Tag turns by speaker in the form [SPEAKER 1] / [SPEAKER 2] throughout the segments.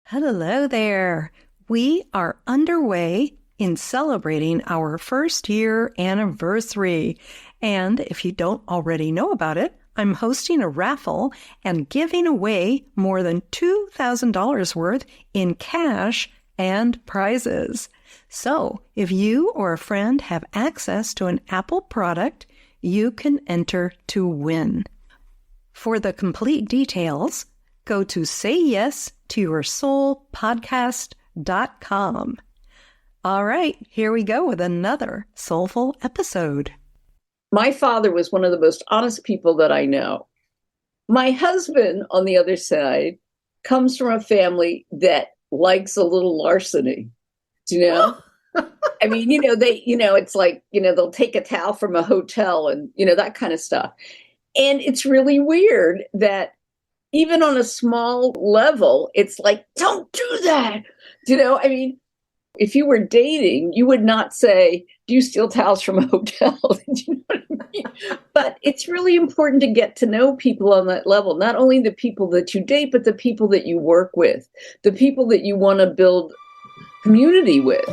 [SPEAKER 1] Hello there. We are underway in celebrating our first year anniversary. And if you don't already know about it, I'm hosting a raffle and giving away more than $2,000 worth in cash and prizes. So if you or a friend have access to an Apple product, you can enter to win. For the complete details, go to sayyesToYourSoulPodcast.com. All right, here we go with another soulful episode.
[SPEAKER 2] My father was one of the most honest people that I know. My husband, on the other side, comes from a family that likes a little larceny. Do you know? I mean, it's like, they'll take a towel from a hotel and, that kind of stuff. And it's really weird that even on a small level, it's like, don't do that. I mean, if you were dating, you would not say, do you steal towels from a hotel? You know what I mean? But it's really important to get to know people on that level, not only the people that you date, but the people that you work with, the people that you want to build community with.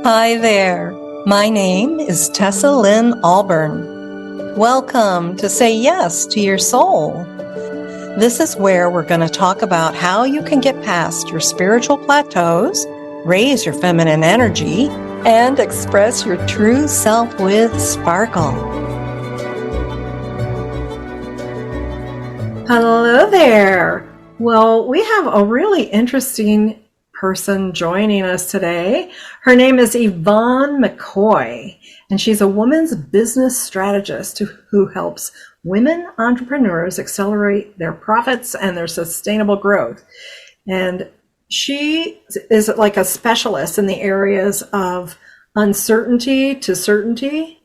[SPEAKER 1] Hi there. My name is Tessa Lynne Alburn. Welcome to Say Yes to Your Soul. This is where we're going to talk about how you can get past your spiritual plateaus, raise your feminine energy, and express your true self with sparkle. Hello there. Well, we have a really interesting person joining us today. Her name is Yvonne McCoy, and she's a woman's business strategist who helps women entrepreneurs accelerate their profits and their sustainable growth. And she is like a specialist in the areas of uncertainty to certainty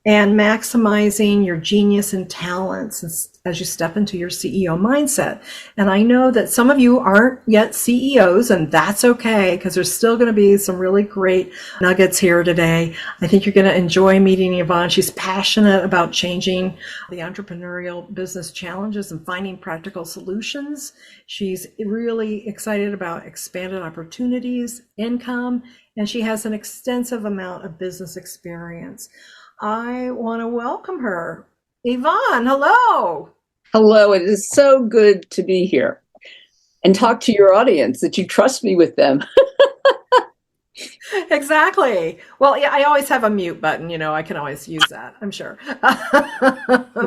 [SPEAKER 1] and maximizing your genius and talents as you step into your CEO mindset. And I know that some of you aren't yet CEOs, and that's okay, because there's still going to be some really great nuggets here today. I think you're going to enjoy meeting Yvonne. She's passionate about changing the entrepreneurial business challenges and finding practical solutions. She's really excited about expanded opportunities, income, and she has an extensive amount of business experience. I want to welcome her. Yvonne, hello.
[SPEAKER 2] Hello, it is so good to be here and talk to your audience, that you trust me with them.
[SPEAKER 1] Exactly. Well, yeah, I always have a mute button, I can always use that, I'm sure.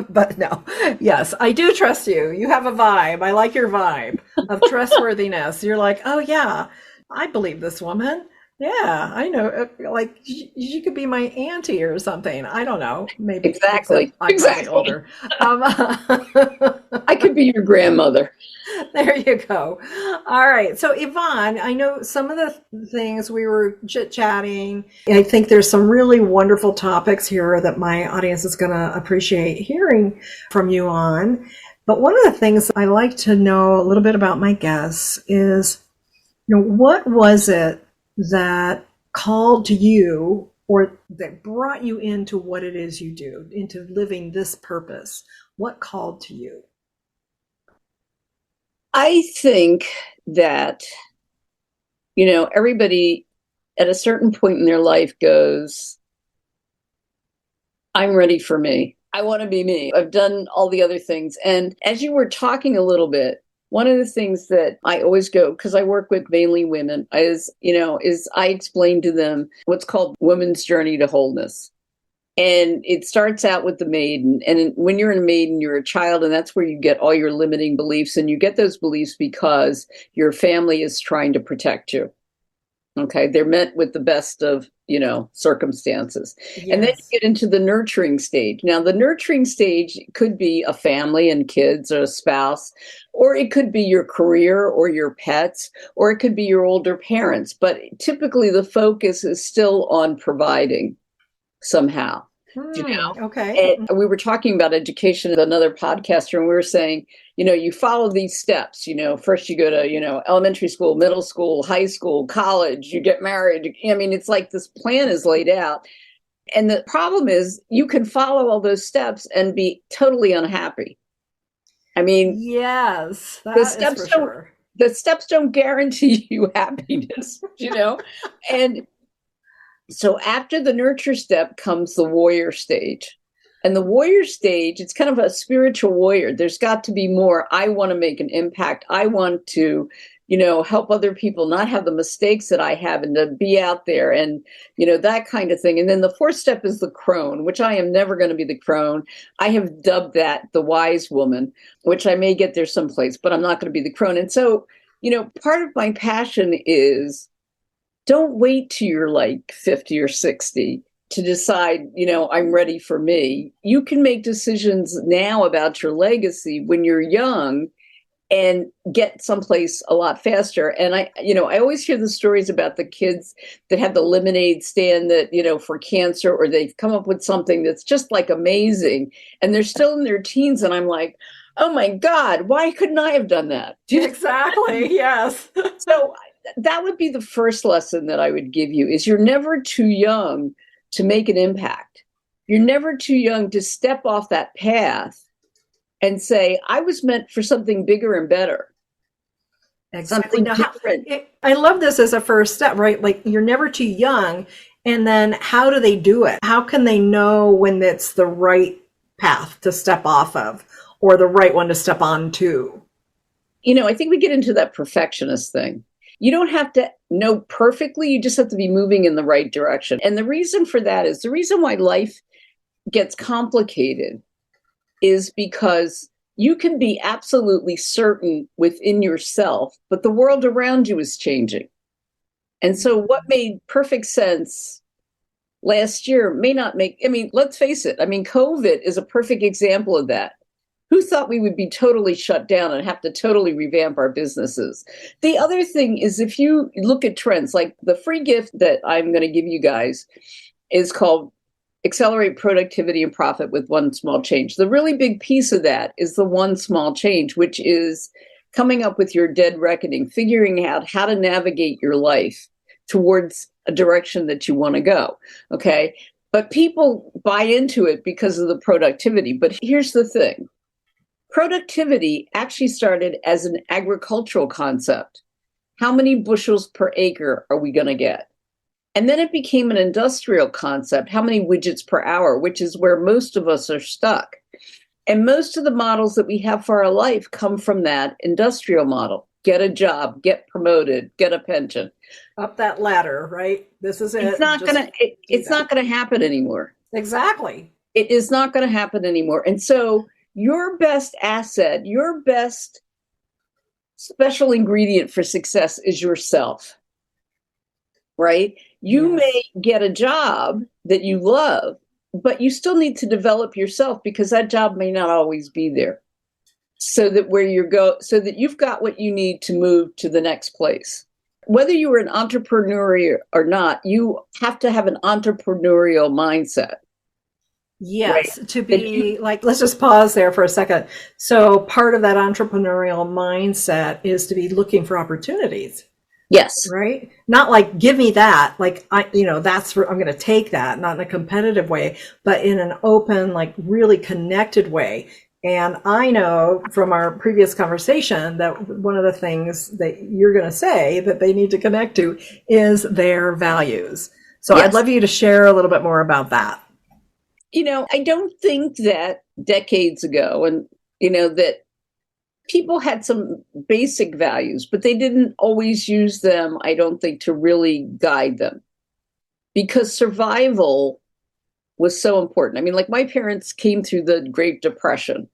[SPEAKER 1] But no, yes, I do trust you. You have a vibe. I like your vibe of trustworthiness. You're like, oh yeah, I believe this woman. Yeah, I know. Like she could be my auntie or something. I don't know. Maybe
[SPEAKER 2] Exactly.
[SPEAKER 1] I'm probably older.
[SPEAKER 2] I could be your grandmother.
[SPEAKER 1] There you go. All right. So Yvonne, I know some of the things we were chit-chatting. I think there's some really wonderful topics here that my audience is going to appreciate hearing from you on. But one of the things I like to know a little bit about my guests is, what was it that called to you or that brought you into what it is you do, into living this purpose? What called to you?
[SPEAKER 2] I think that, everybody at a certain point in their life goes, I'm ready for me. I want to be me. I've done all the other things. And as you were talking a little bit, one of the things that I always go, because I work with mainly women, is I explain to them what's called women's journey to wholeness. And it starts out with the maiden. And when you're in a maiden, you're a child, and that's where you get all your limiting beliefs. And you get those beliefs because your family is trying to protect you. Okay, they're meant with the best of, circumstances. Yes. And then you get into the nurturing stage. Now, the nurturing stage could be a family and kids or a spouse, or it could be your career or your pets, or it could be your older parents. But typically the focus is still on providing somehow.
[SPEAKER 1] Okay.
[SPEAKER 2] And we were talking about education with another podcaster, and we were saying, you follow these steps. First you go to, elementary school, middle school, high school, college, you get married. I mean, it's like this plan is laid out. And the problem is you can follow all those steps and be totally unhappy. I mean,
[SPEAKER 1] yes, the steps
[SPEAKER 2] the steps don't guarantee you happiness, And so after the nurture step comes the warrior stage. And the warrior stage, it's kind of a spiritual warrior. There's got to be more. I want to make an impact. I want to, help other people not have the mistakes that I have and to be out there and, that kind of thing. And then the fourth step is the crone, which I am never going to be the crone. I have dubbed that the wise woman, which I may get there someplace, but I'm not going to be the crone. And so, part of my passion is don't wait till you're like 50 or 60 to decide, I'm ready for me. You can make decisions now about your legacy when you're young and get someplace a lot faster. And I always hear the stories about the kids that have the lemonade stand that, for cancer, or they've come up with something that's just like amazing. And they're still in their teens. And I'm like, oh my God, why couldn't I have done that?
[SPEAKER 1] Exactly. Yes.
[SPEAKER 2] So that would be the first lesson that I would give you is you're never too young to make an impact. You're never too young to step off that path and say, I was meant for something bigger and better.
[SPEAKER 1] Exactly. Now, I love this as a first step, right? Like you're never too young. And then how do they do it? How can they know when it's the right path to step off of or the right one to step on to?
[SPEAKER 2] I think we get into that perfectionist thing. You don't have to know perfectly. You just have to be moving in the right direction. And the reason for that is the reason why life gets complicated is because you can be absolutely certain within yourself, but the world around you is changing. And so what made perfect sense last year may not make, let's face it. COVID is a perfect example of that. Who thought we would be totally shut down and have to totally revamp our businesses? The other thing is if you look at trends, like the free gift that I'm going to give you guys is called Accelerate Productivity and Profit with One Small Change. The really big piece of that is the one small change, which is coming up with your dead reckoning, figuring out how to navigate your life towards a direction that you want to go. Okay. But people buy into it because of the productivity. But here's the thing. Productivity actually started as an agricultural concept. How many bushels per acre are we going to get? And then it became an industrial concept. How many widgets per hour, which is where most of us are stuck. And most of the models that we have for our life come from that industrial model. Get a job, get promoted, get a pension.
[SPEAKER 1] Up that ladder, right? This is it.
[SPEAKER 2] It's not going to happen anymore.
[SPEAKER 1] Exactly.
[SPEAKER 2] It is not going to happen anymore. And so your best asset, your best special ingredient for success is yourself, right? You may get a job that you love, but you still need to develop yourself because that job may not always be there. So that you've got what you need to move to the next place. Whether you are an entrepreneur or not, you have to have an entrepreneurial mindset.
[SPEAKER 1] Yes, right. To be like, let's just pause there for a second. So part of that entrepreneurial mindset is to be looking for opportunities.
[SPEAKER 2] Yes.
[SPEAKER 1] Right? Not like, give me that. Like, I'm going to take that, not in a competitive way, but in an open, like really connected way. And I know from our previous conversation that one of the things that you're going to say that they need to connect to is their values. So yes. I'd love you to share a little bit more about that.
[SPEAKER 2] I don't think that decades ago, and, that people had some basic values, but they didn't always use them, I don't think, to really guide them. Because survival was so important. Like my parents came through the Great Depression,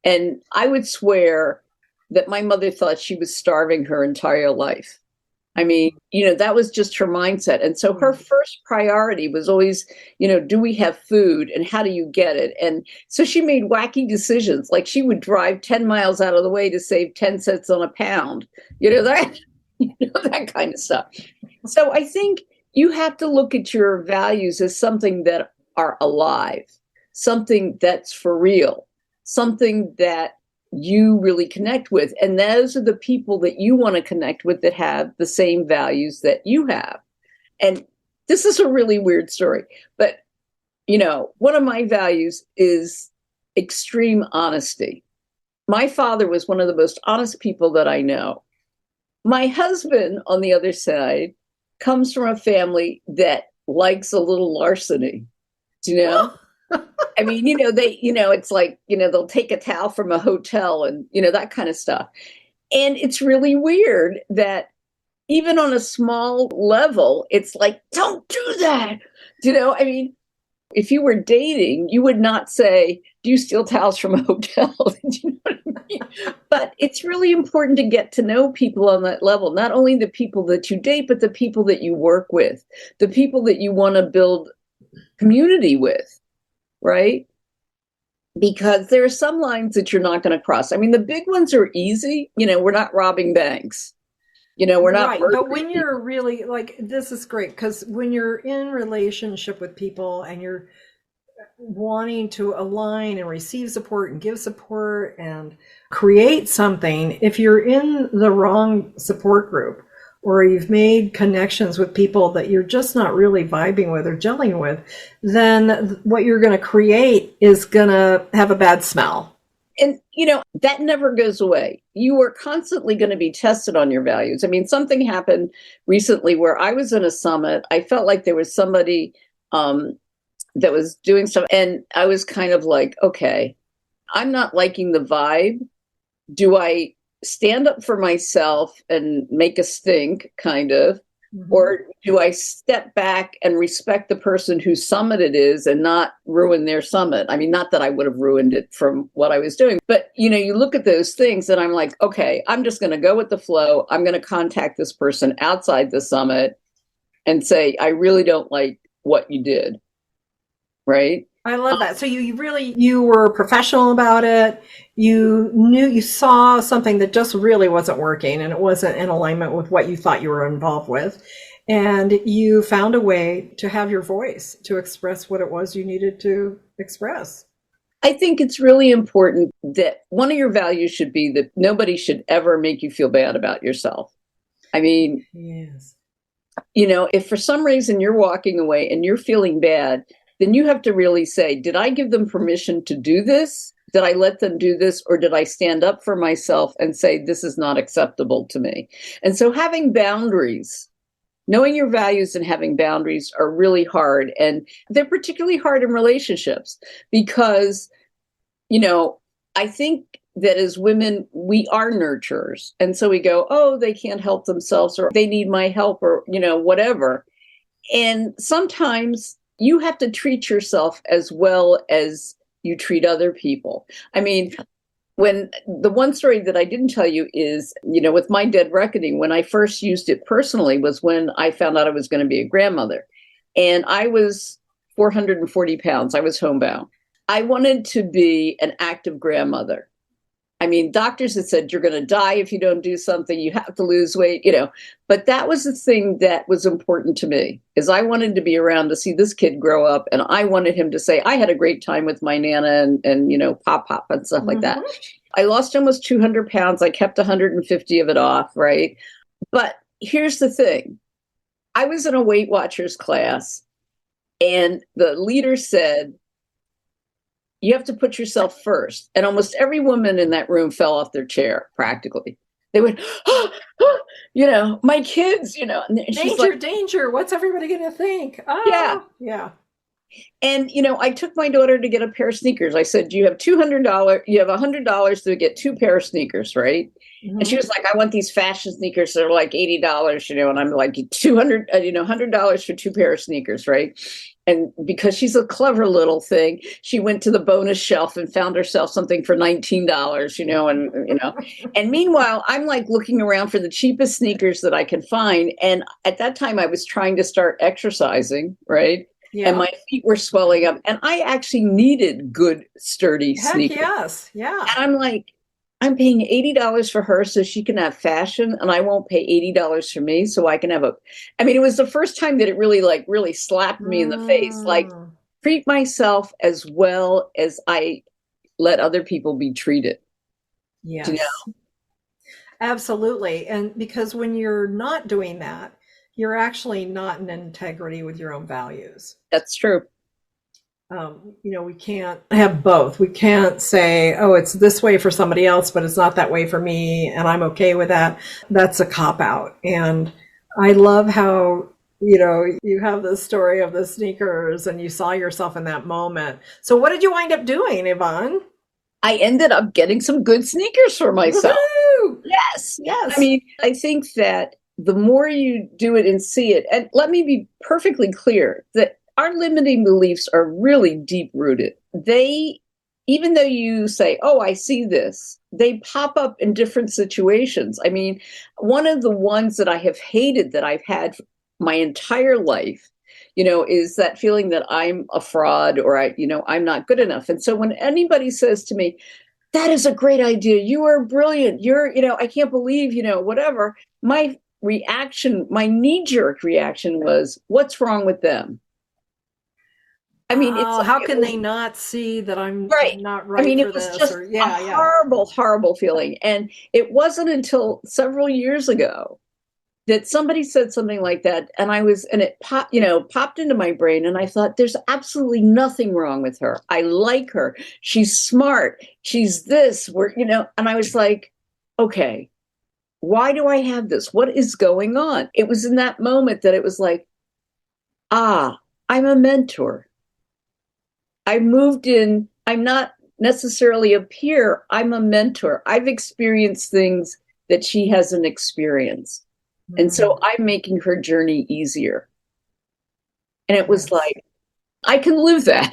[SPEAKER 2] and I would swear that my mother thought she was starving her entire life. That was just her mindset. And so her first priority was always, do we have food and how do you get it? And so she made wacky decisions. Like she would drive 10 miles out of the way to save 10 cents on a pound, that kind of stuff. So I think you have to look at your values as something that are alive, something that's for real, something that you really connect with. And those are the people that you want to connect with that have the same values that you have. And this is a really weird story, but one of my values is extreme honesty. My father was one of the most honest people that I know. My husband, on the other side, comes from a family that likes a little larceny. Do you know? I mean, it's like, they'll take a towel from a hotel and, that kind of stuff. And it's really weird that even on a small level, it's like, don't do that. I mean, if you were dating, you would not say, do you steal towels from a hotel? You know what I mean? But it's really important to get to know people on that level, not only the people that you date, but the people that you work with, the people that you want to build community with, right? Because there are some lines that you're not going to cross. I mean, the big ones are easy. We're not robbing banks. We're not
[SPEAKER 1] Right. But
[SPEAKER 2] murdering
[SPEAKER 1] when
[SPEAKER 2] people.
[SPEAKER 1] you're really like, this is great because when you're in relationship with people and you're wanting to align and receive support and give support and create something, if you're in the wrong support group or you've made connections with people that you're just not really vibing with or gelling with, then what you're going to create is going to have a bad smell.
[SPEAKER 2] And, that never goes away. You are constantly going to be tested on your values. I mean, something happened recently where I was in a summit. I felt like there was somebody that was doing stuff. And I was kind of like, okay, I'm not liking the vibe. Do I stand up for myself and make a stink, kind of? Or do I step back and respect the person whose summit it is and not ruin their summit? I mean, not that I would have ruined it from what I was doing, but you look at those things and I'm like, okay, I'm just going to go with the flow. I'm going to contact this person outside the summit and say, I really don't like what you did. Right?
[SPEAKER 1] I love that. So you were professional about it. You knew, you saw something that just really wasn't working and it wasn't in alignment with what you thought you were involved with. And you found a way to have your voice to express what it was you needed to express.
[SPEAKER 2] I think it's really important that one of your values should be that nobody should ever make you feel bad about yourself. I mean,
[SPEAKER 1] Yes.
[SPEAKER 2] If for some reason you're walking away and you're feeling bad, then you have to really say, did I give them permission to do this? Did I let them do this? Or did I stand up for myself and say, this is not acceptable to me? And so having boundaries, knowing your values and having boundaries are really hard. And they're particularly hard in relationships because, I think that as women, we are nurturers. And so we go, oh, they can't help themselves or they need my help or, whatever. And sometimes you have to treat yourself as well as you treat other people. I mean, when the one story that I didn't tell you is, with my dead reckoning, when I first used it personally was when I found out I was going to be a grandmother. And I was 440 pounds. I was homebound. I wanted to be an active grandmother. I mean, doctors had said, you're going to die if you don't do something, you have to lose weight, but that was the thing that was important to me is I wanted to be around to see this kid grow up. And I wanted him to say, I had a great time with my Nana and pop and stuff like that. I lost almost 200 pounds. I kept 150 of it off. Right. But here's the thing. I was in a Weight Watchers class and the leader said, you have to put yourself first. And almost every woman in that room fell off their chair, practically. They went, my kids, and she's
[SPEAKER 1] Danger,
[SPEAKER 2] like,
[SPEAKER 1] danger. What's everybody going to think?
[SPEAKER 2] yeah.
[SPEAKER 1] Yeah.
[SPEAKER 2] And, I took my daughter to get a pair of sneakers. I said, you have $200, you have $100 to get two pair of sneakers, right? Mm-hmm. And she was like, I want these fashion sneakers that are like $80, and I'm like, $100 for two pair of sneakers, right? And because she's a clever little thing, she went to the bonus shelf and found herself something for $19, and meanwhile, I'm like looking around for the cheapest sneakers that I can find. And at that time I was trying to start exercising, right? Yeah. And my feet were swelling up and I actually needed good, sturdy sneakers.
[SPEAKER 1] Yes. Yeah.
[SPEAKER 2] And I'm like, I'm paying $80 for her so she can have fashion and I won't pay $80 for me so I can have it was the first time that it really slapped me in the face. Like, treat myself as well as I let other people be treated.
[SPEAKER 1] Yes. Absolutely. And because when you're not doing that, you're actually not in integrity with your own values.
[SPEAKER 2] That's true.
[SPEAKER 1] We can't have both. We can't say, oh, it's this way for somebody else, but it's not that way for me, and I'm okay with that. That's a cop out. And I love how, you have this story of the sneakers and you saw yourself in that moment. So what did you wind up doing, Yvonne?
[SPEAKER 2] I ended up getting some good sneakers for myself.
[SPEAKER 1] Woohoo!
[SPEAKER 2] Yes. I
[SPEAKER 1] Yes.
[SPEAKER 2] mean, I think that the more you do it and see it, and let me be perfectly clear that our limiting beliefs are really deep rooted. Even though you say, oh, I see this, they pop up in different situations. I mean, one of the ones that I have hated that I've had my entire life, is that feeling that I'm a fraud or I'm not good enough. And so when anybody says to me, that is a great idea, you are brilliant, I can't believe, whatever, my reaction, my knee-jerk reaction was, what's wrong with them? I mean,
[SPEAKER 1] Oh, how can they not see that I'm
[SPEAKER 2] right.
[SPEAKER 1] not
[SPEAKER 2] I
[SPEAKER 1] right
[SPEAKER 2] mean, it
[SPEAKER 1] for
[SPEAKER 2] was
[SPEAKER 1] this?
[SPEAKER 2] just
[SPEAKER 1] Or
[SPEAKER 2] a
[SPEAKER 1] yeah, yeah.
[SPEAKER 2] horrible, horrible feeling. And it wasn't until several years ago that somebody said something like that, and it popped into my brain, and I thought, there's absolutely nothing wrong with her. I like her. She's smart. She's this. And I was like, okay, why do I have this? What is going on? It was in that moment that it was like, I'm a mentor. I moved in. I'm not necessarily a peer. I'm a mentor. I've experienced things that she hasn't experienced. And so I'm making her journey easier. And it was like, I can live that.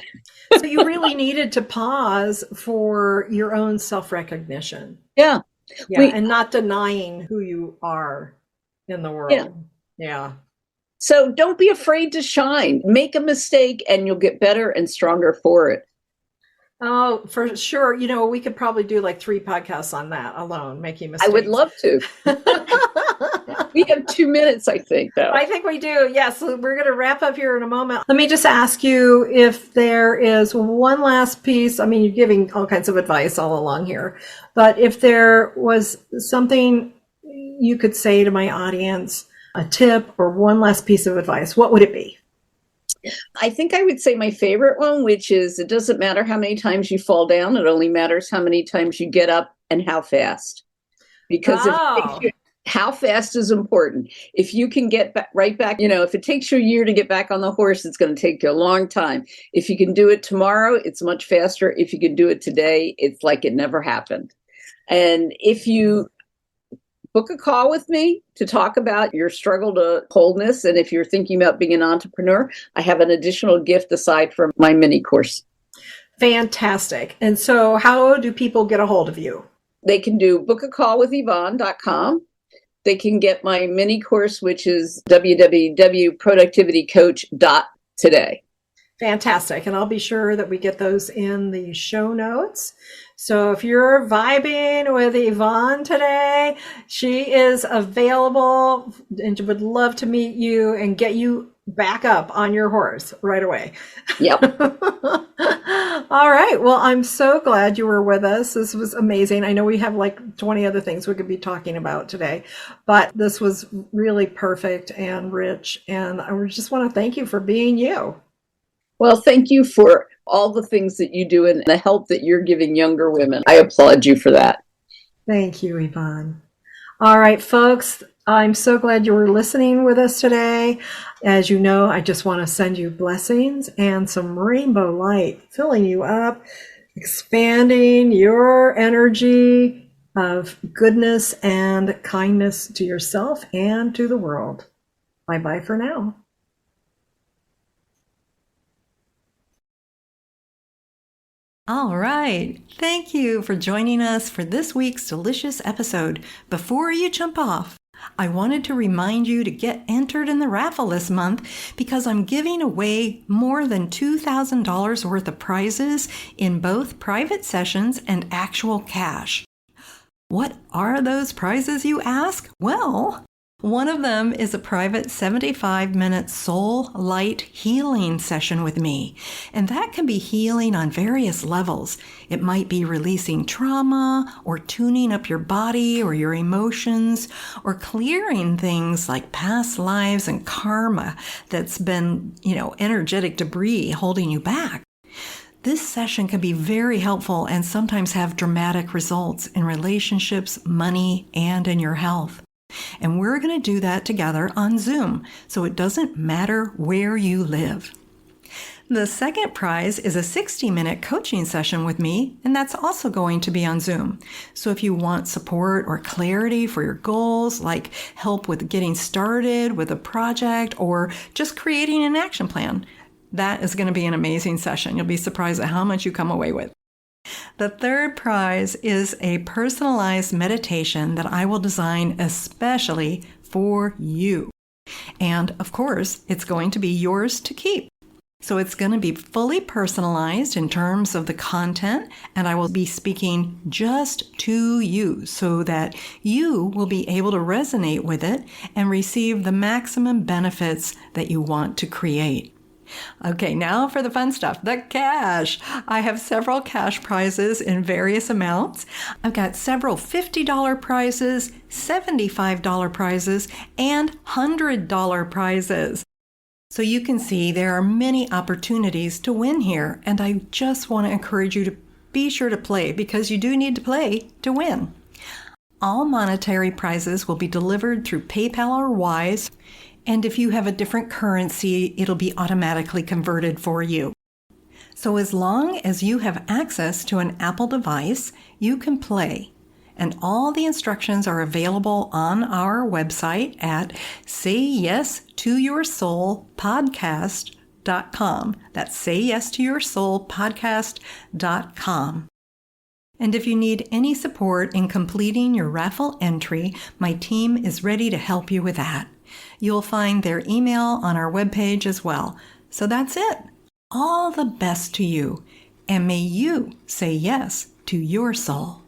[SPEAKER 1] So you really needed to pause for your own self-recognition.
[SPEAKER 2] Yeah.
[SPEAKER 1] Yeah, and not denying who you are in the
[SPEAKER 2] Yeah.
[SPEAKER 1] world. Yeah.
[SPEAKER 2] So don't be afraid to shine. Make a mistake and you'll get better and stronger for it.
[SPEAKER 1] Oh, for sure. We could probably do like 3 podcasts on that alone, making mistakes.
[SPEAKER 2] I would love to. We have 2 minutes, I think, though.
[SPEAKER 1] I think we do. Yes. So we're going to wrap up here in a moment. Let me just ask you if there is one last piece. I mean, you're giving all kinds of advice all along here, but if there was something you could say to my audience, a tip or one last piece of advice, what would it be?
[SPEAKER 2] I think I would say my favorite one, which is, it doesn't matter how many times you fall down. It only matters how many times you get up and how fast. Because how fast is important. If you can get right back, if it takes you a year to get back on the horse, it's going to take you a long time. If you can do it tomorrow, it's much faster. If you can do it today, it's like it never happened. And if you book a call with me to talk about your struggle to wholeness, and if you're thinking about being an entrepreneur, I have an additional gift aside from my mini course.
[SPEAKER 1] Fantastic. And so how do people get a hold of you?
[SPEAKER 2] They can do bookacallwithyvonne.com. They can get my mini course, which is www.productivitycoach.today.
[SPEAKER 1] Fantastic. And I'll be sure that we get those in the show notes. So if you're vibing with Yvonne today, she is available and would love to meet you and get you back up on your horse right away.
[SPEAKER 2] Yep.
[SPEAKER 1] All right. Well, I'm so glad you were with us. This was amazing. I know we have like 20 other things we could be talking about today, but this was really perfect and rich. And I just want to thank you for being you.
[SPEAKER 2] Well, thank you for all the things that you do and the help that you're giving younger women. I applaud you for that.
[SPEAKER 1] Thank you, Yvonne. All right, folks, I'm so glad you were listening with us today. As you know, I just want to send you blessings and some rainbow light, filling you up, expanding your energy of goodness and kindness to yourself and to the world. Bye-bye for now.
[SPEAKER 3] All right. Thank you for joining us for this week's delicious episode. Before you jump off, I wanted to remind you to get entered in the raffle this month because I'm giving away more than $2,000 worth of prizes in both private sessions and actual cash. What are those prizes, you ask? Well, one of them is a private 75-minute soul light healing session with me. And that can be healing on various levels. It might be releasing trauma or tuning up your body or your emotions or clearing things like past lives and karma that's been, energetic debris holding you back. This session can be very helpful and sometimes have dramatic results in relationships, money, and in your health. And we're going to do that together on Zoom, so it doesn't matter where you live. The second prize is a 60-minute coaching session with me, and that's also going to be on Zoom. So if you want support or clarity for your goals, like help with getting started with a project or just creating an action plan, that is going to be an amazing session. You'll be surprised at how much you come away with. The third prize is a personalized meditation that I will design especially for you. And of course, it's going to be yours to keep. So it's going to be fully personalized in terms of the content, and I will be speaking just to you so that you will be able to resonate with it and receive the maximum benefits that you want to create. Okay, now for the fun stuff, the cash. I have several cash prizes in various amounts. I've got several $50 prizes, $75 prizes, and $100 prizes. So you can see there are many opportunities to win here, and I just want to encourage you to be sure to play because you do need to play to win. All monetary prizes will be delivered through PayPal or Wise, and if you have a different currency, it'll be automatically converted for you. So as long as you have access to an Apple device, you can play. And all the instructions are available on our website at sayyes2yoursoulpodcast.com. That's sayyes2yoursoulpodcast.com. And if you need any support in completing your raffle entry, my team is ready to help you with that. You'll find their email on our webpage as well. So that's it. All the best to you, and may you say yes to your soul.